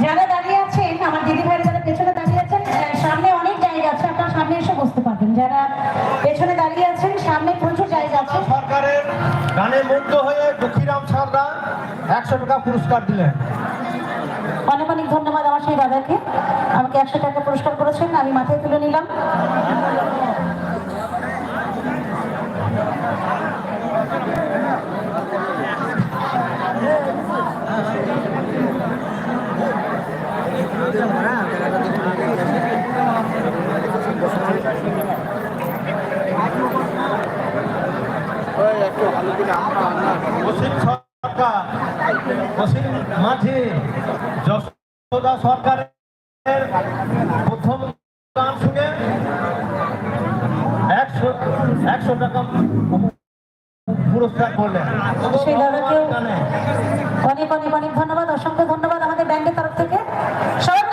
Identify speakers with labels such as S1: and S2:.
S1: যারা দাঁড়িয়ে আছেন, আমার দিদি ভাইরা যারা পেছনে দাঁড়িয়ে আছেন, সামনে অনেক জায়গা আছে, আপনারা সামনে এসে বসতে পারবেন। যারা পেছনে দাঁড়িয়ে আছেন, সামনে প্রচুর জায়গা আছে।
S2: সরকারের গানে মুগ্ধ হয়ে দুঃখীরাম সারদা 100 টাকা পুরস্কার দিলেন।
S1: অনেক অনেক ধন্যবাদ আমার সেই দাদাকে, আমাকে 100 টাকা পুরস্কার করেছেন, আমি মাথায় তুলে নিলাম।
S2: মাঝে যশোদা সরকারের প্রথম গান শুনে 100 টাকা পুরস্কার করলেন।
S1: সেই দাদাকেও অনেক অনেক অনেক ধন্যবাদ, অসংখ্য ধন্যবাদ আমাদের ব্যান্ডের তরফ থেকে। সবাই